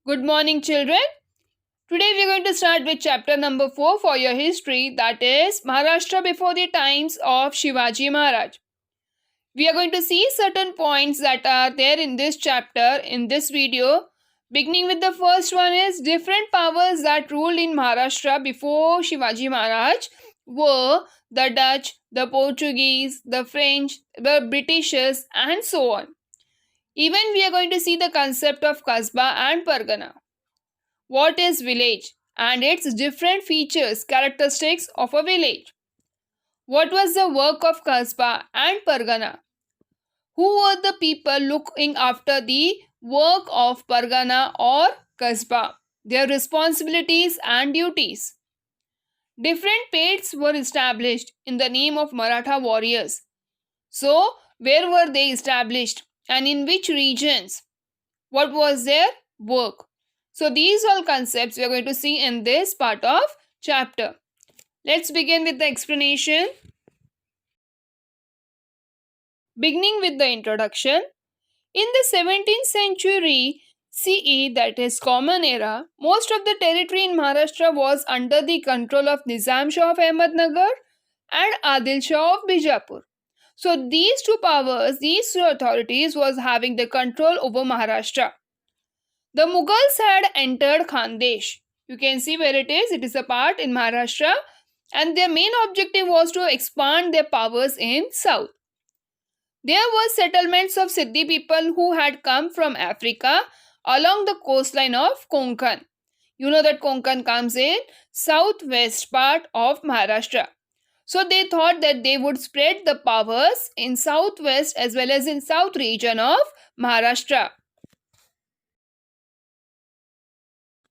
Good morning, children. Today we are going to start with chapter number 4 for your history, that is Maharashtra before the times of Shivaji Maharaj. We are going to see certain points that are there in this chapter in this video. Beginning with the first one is different powers that ruled in Maharashtra before Shivaji Maharaj were the Dutch, the Portuguese, the French, the Britishers, and so on. Even we are going to see the concept of Kasbah and Pargana. What is village and its different features, characteristics of a village? What was the work of Kasbah and Pargana? Who were the people looking after the work of Pargana or Kasbah? Their responsibilities and duties. Different pates were established in the name of Maratha warriors. So, where were they established and in which regions? What was their work? So these all concepts we are going to see in this part of chapter. Let's begin with the explanation. Beginning with the introduction. In the 17th century CE, that is Common Era, most of the territory in Maharashtra was under the control of Nizam Shah of Ahmednagar and Adil Shah of Bijapur. So these two powers, these two authorities was having the control over Maharashtra. The Mughals had entered Khandesh. You can see where it is. It is a part in Maharashtra. And their main objective was to expand their powers in south. There were settlements of Siddhi people who had come from Africa along the coastline of Konkan. You know that Konkan comes in southwest part of Maharashtra. So they thought that they would spread the powers in southwest as well as in south region of Maharashtra.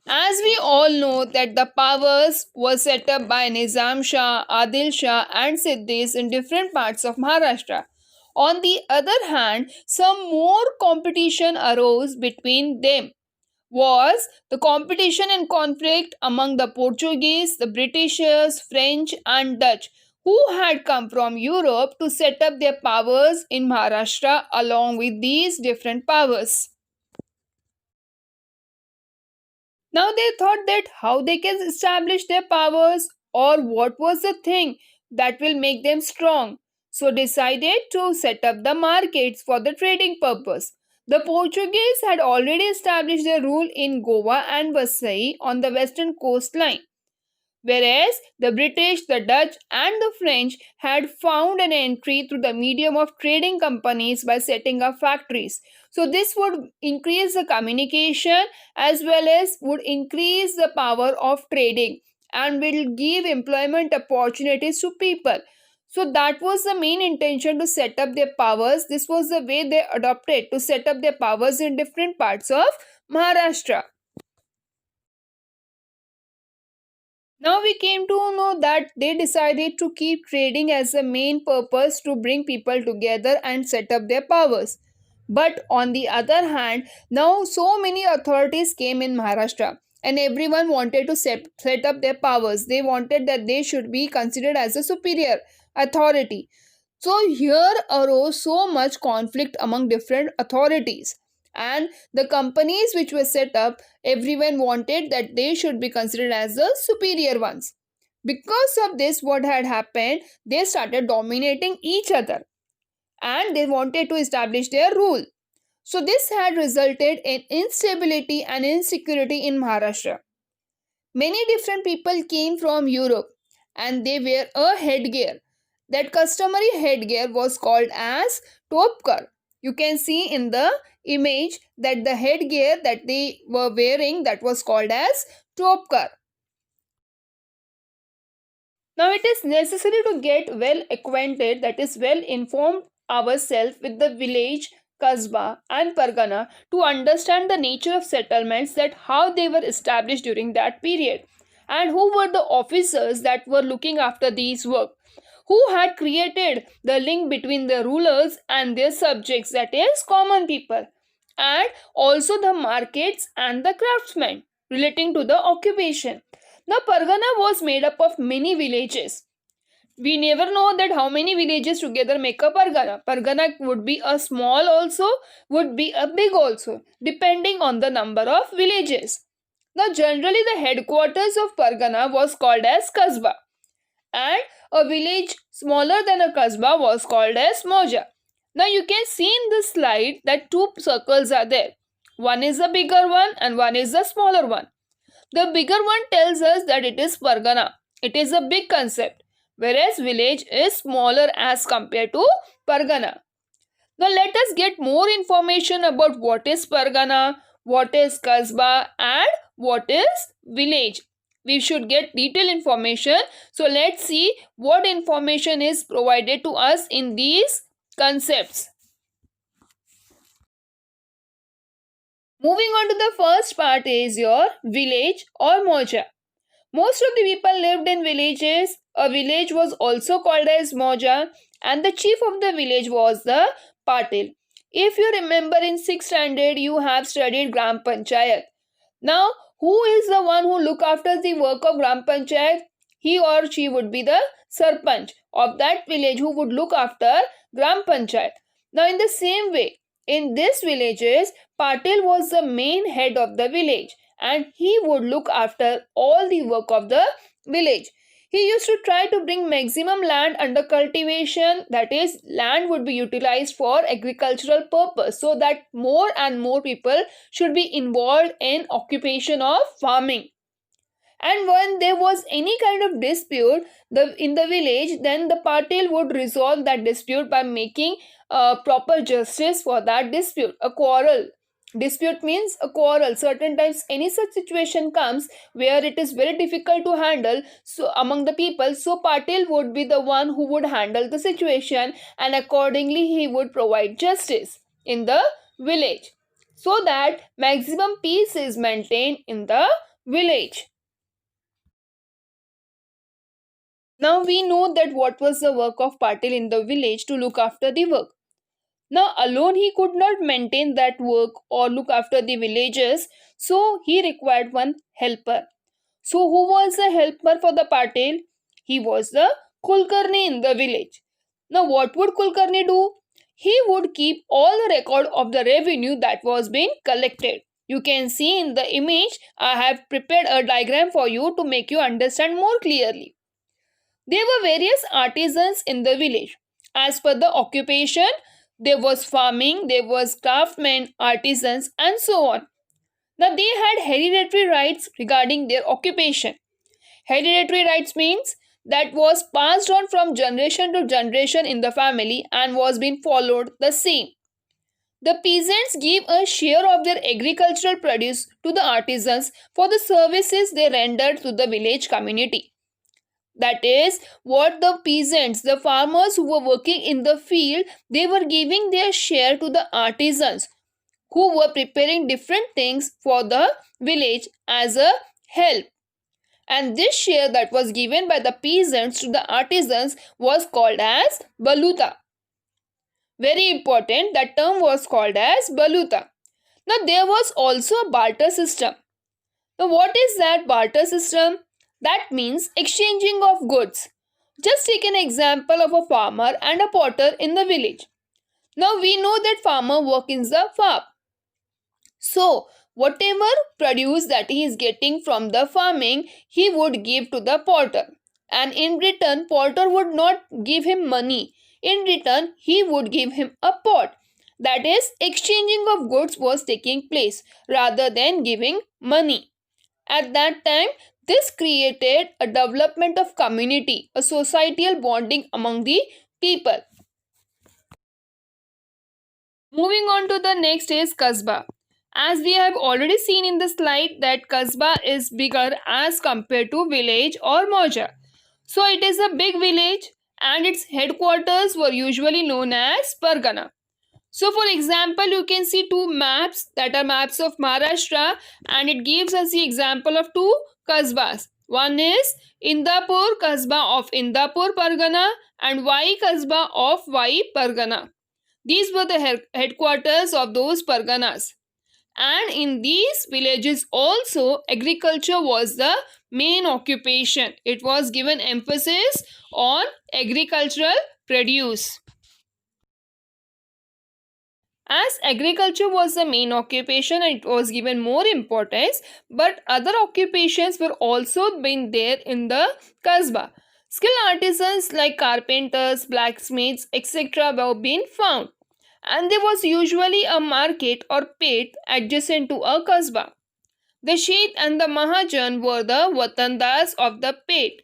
As we all know that the powers were set up by Nizam Shah, Adil Shah and Siddhis in different parts of Maharashtra. On the other hand, some more competition arose between them. Was the competition and conflict among the Portuguese, the Britishers, French and Dutch who had come from Europe to set up their powers in Maharashtra along with these different powers. Now they thought that how they can establish their powers or what was the thing that will make them strong. So decided to set up the markets for the trading purpose. The Portuguese had already established their rule in Goa and Vasai on the western coastline, whereas the British, the Dutch and the French had found an entry through the medium of trading companies by setting up factories. So this would increase the communication as well as would increase the power of trading and will give employment opportunities to people. So that was the main intention to set up their powers. This was the way they adopted to set up their powers in different parts of Maharashtra. Now we came to know that they decided to keep trading as the main purpose to bring people together and set up their powers. But on the other hand, now so many authorities came in Maharashtra and everyone wanted to set up their powers. They wanted that they should be considered as a superior authority. So here arose so much conflict among different authorities. And the companies which were set up, everyone wanted that they should be considered as the superior ones. Because of this, what had happened, they started dominating each other and they wanted to establish their rule. So this had resulted in instability and insecurity in Maharashtra. Many different people came from Europe and they wear a headgear. That customary headgear was called as topkar. You can see in the image that the headgear that they were wearing, that was called as topkar. Now it is necessary to get well acquainted, that is well informed ourselves with the village, kasbah and pargana to understand the nature of settlements, that how they were established during that period and who were the officers that were looking after these work, who had created the link between the rulers and their subjects, that is common people, and also the markets and the craftsmen relating to the occupation. The Pargana was made up of many villages. We never know that how many villages together make a pargana. Pargana would be a small also, would be a big also, depending on the number of villages. Now generally the headquarters of pargana was called as kasbah, and a village smaller than a kasbah was called as moja. Now you can see in this slide that two circles are there. One is the bigger one and one is the smaller one. The bigger one tells us that it is pargana. It is a big concept, whereas village is smaller as compared to pargana. Now let us get more information about what is pargana, what is kasbah, and what is village. We should get detailed information. So let's see what information is provided to us in these concepts. Moving on to the first part is your village or moja. Most of the people lived in villages. A village was also called as moja, and the chief of the village was the patil. If you remember in 6th standard you have studied Gram Panchayat. Now who is the one who look after the work of Gram Panchayat? He or she would be the sarpanch of that village who would look after Gram Panchayat. Now in the same way, in these villages, Patil was the main head of the village and he would look after all the work of the village. He used to try to bring maximum land under cultivation, that is, land would be utilized for agricultural purpose, so that more and more people should be involved in occupation of farming. And when there was any kind of dispute in the village, then the patil would resolve that dispute by making proper justice for that dispute. A quarrel. Dispute means a quarrel. Certain times any such situation comes where it is very difficult to handle among the people. So patil would be the one who would handle the situation, and accordingly he would provide justice in the village so that maximum peace is maintained in the village. Now we know that what was the work of Patil in the village to look after the work. Now alone he could not maintain that work or look after the villages, so he required one helper. So who was the helper for the Patil? He was the Kulkarni in the village. Now what would Kulkarni do? He would keep all the record of the revenue that was being collected. You can see in the image, I have prepared a diagram for you to make you understand more clearly. There were various artisans in the village. As per the occupation, there was farming, there was craftsmen, artisans, and so on. Now they had hereditary rights regarding their occupation. Hereditary rights means that was passed on from generation to generation in the family and was being followed the same. The peasants gave a share of their agricultural produce to the artisans for the services they rendered to the village community. That is what the peasants, the farmers who were working in the field, they were giving their share to the artisans who were preparing different things for the village as a help. And this share that was given by the peasants to the artisans was called as baluta. Very important, that term was called as baluta. Now there was also a barter system. Now what is that barter system? That means exchanging of goods. Just take an example of a farmer and a potter in the village. Now we know that farmer works in the farm. So whatever produce that he is getting from the farming, he would give to the potter. And in return, potter would not give him money. In return, he would give him a pot. That is, exchanging of goods was taking place rather than giving money. At that time, this created a development of community, a societal bonding among the people. Moving on to the next is Kasbah. As we have already seen in the slide that Kasbah is bigger as compared to village or moja. So it is a big village and its headquarters were usually known as Pargana. So for example, you can see two maps that are maps of Maharashtra, and it gives us the example of two Kasbahs. One is Indapur Kasbah of Indapur Pargana and Vai Kasbah of Vai Pargana. These were the headquarters of those Parganas. And in these villages also, agriculture was the main occupation. It was given emphasis on agricultural produce. As agriculture was the main occupation, it was given more importance, but other occupations were also been there in the Kasbah. Skilled artisans like carpenters, blacksmiths, etc. were being found, and there was usually a market or pit adjacent to a Kasbah. The Sheikh and the Mahajan were the Watandas of the pit.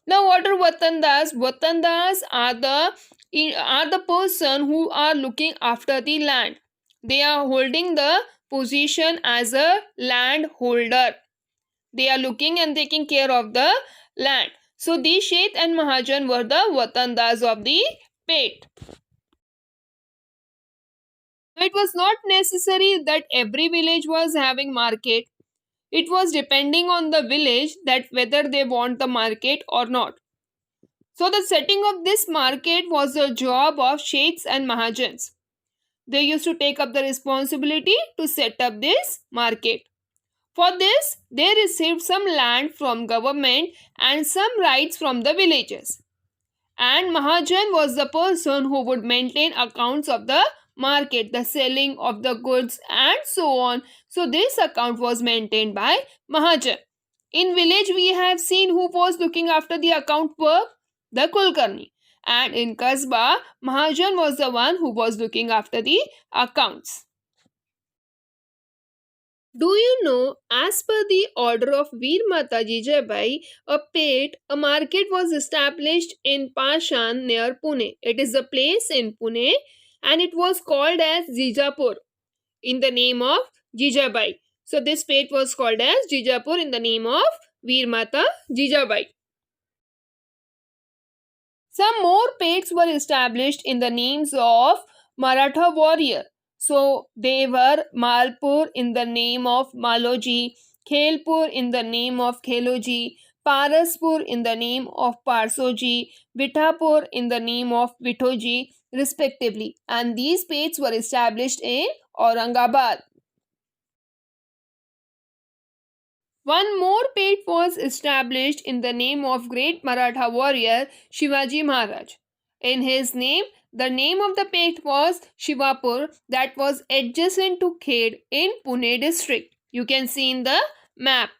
Now, what are Watandas? Watandas are the person who are looking after the land. They are holding the position as a land holder. They are looking and taking care of the land. So, the Sheikh and Mahajan were the Watandas of the pit. It was not necessary that every village was having market. It was depending on the village that whether they want the market or not. So the setting of this market was the job of sheikhs and mahajans. They used to take up the responsibility to set up this market. For this, they received some land from government and some rights from the villages. And Mahajan was the person who would maintain accounts of the market, the selling of the goods and so on. So this account was maintained by Mahajan. In village we have seen who was looking after the account work, the Kulkarni. And in Kasbah, Mahajan was the one who was looking after the accounts. Do you know, as per the order of Veer Mata Jijabai, a market was established in Pashan near Pune. It is a place in Pune and it was called as Jijapur in the name of Jijabai. So this pit was called as Jijapur in the name of Veer Mata Jijabai. Some more pits were established in the names of Maratha warrior. So they were Malpur in the name of Maloji, Khelpur in the name of Kheloji, Paraspur in the name of Parsoji, Vithapur in the name of Vithoji, respectively. And these pits were established in Aurangabad. One more pit was established in the name of great Maratha warrior Shivaji Maharaj. In his name, the name of the pit was Shivapur, that was adjacent to Khed in Pune district. You can see in the map.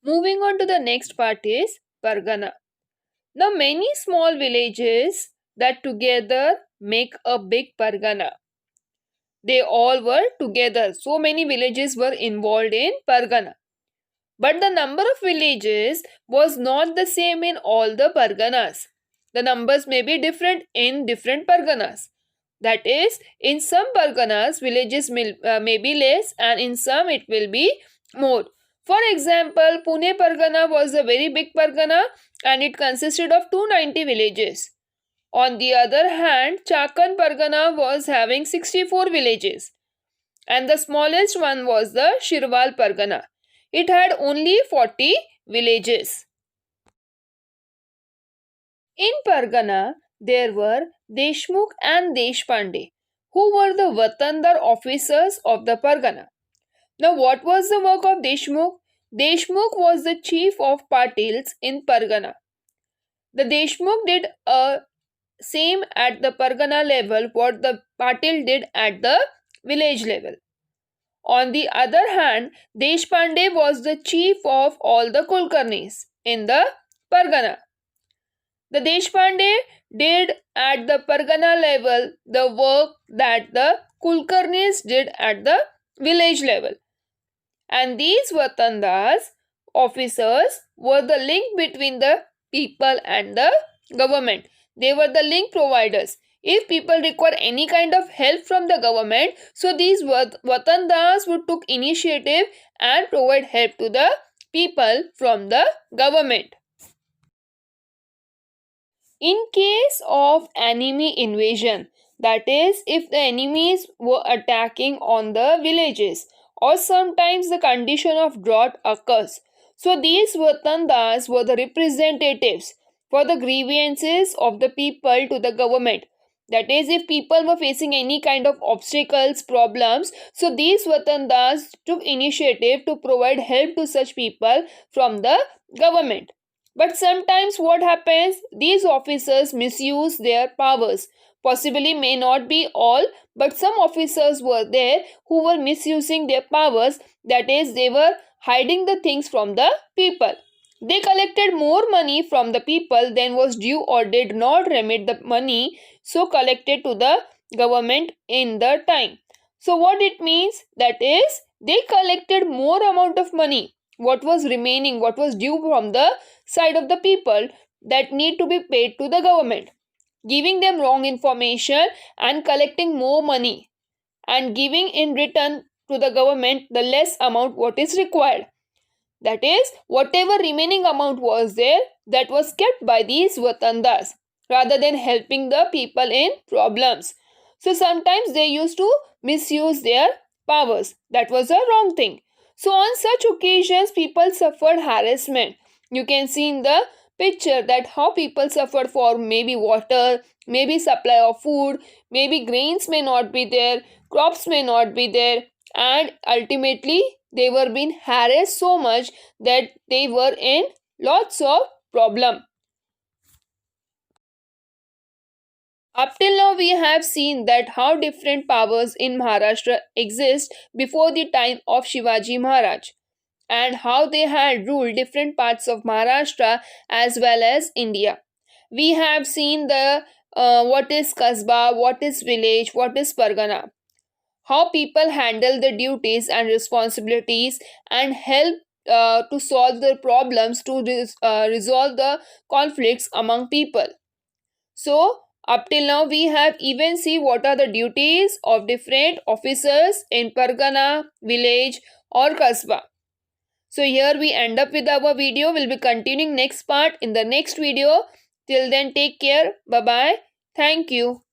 Moving on to the next part is Pargana. Now many small villages that together make a big Pargana. They all were together. So many villages were involved in Pargana. But the number of villages was not the same in all the Parganas. The numbers may be different in different Parganas. That is, in some Parganas, villages may be less and in some it will be more. For example, Pune Pargana was a very big Pargana and it consisted of 290 villages. On the other hand, Chakan Pargana was having 64 villages. And the smallest one was the Shirwal Pargana. It had only 40 villages. In Pargana, there were Deshmukh and Deshpande, who were the Watandar officers of the Pargana. Now, what was the work of Deshmukh? Deshmukh was the chief of Patils in Pargana. The Deshmukh did same at the Pargana level what the Patil did at the village level. On the other hand, Deshpande was the chief of all the Kulkarnis in the Pargana. The Deshpande did at the Pargana level the work that the Kulkarnis did at the village level. And these Vatandas officers were the link between the people and the government. They were the link providers. If people require any kind of help from the government, so these Vatandas would took initiative and provide help to the people from the government. In case of enemy invasion, that is, if the enemies were attacking on the villages, or sometimes the condition of drought occurs, so these Vatandas were the representatives for the grievances of the people to the government. That is, if people were facing any kind of obstacles, problems, so these Vatandas took initiative to provide help to such people from the government. But sometimes what happens, these officers misuse their powers. Possibly may not be all, but some officers were there who were misusing their powers. That is, they were hiding the things from the people. They collected more money from the people than was due or did not remit the money so collected to the government in the time. So what it means, that is, they collected more amount of money, what was remaining, what was due from the side of the people, that need to be paid to the government, giving them wrong information and collecting more money and giving in return to the government the less amount what is required. That is, whatever remaining amount was there, that was kept by these Vatandas rather than helping the people in problems. So sometimes they used to misuse their powers. That was a wrong thing. So on such occasions, people suffered harassment. You can see in the picture that how people suffered for maybe water, maybe supply of food, maybe grains may not be there, crops may not be there, and ultimately they were being harassed so much that they were in lots of problem. Up till now we have seen that how different powers in Maharashtra exist before the time of Shivaji Maharaj, and how they had ruled different parts of Maharashtra as well as India. We have seen the what is Kasba, what is village, what is Pargana, how people handle the duties and responsibilities and help to solve the problems, to resolve the conflicts among people. So up till now we have even see what are the duties of different officers in Pargana, village or Kasba. So here we end up with our video. We'll be continuing next part in the next video. Till then, take care. Bye bye. Thank you.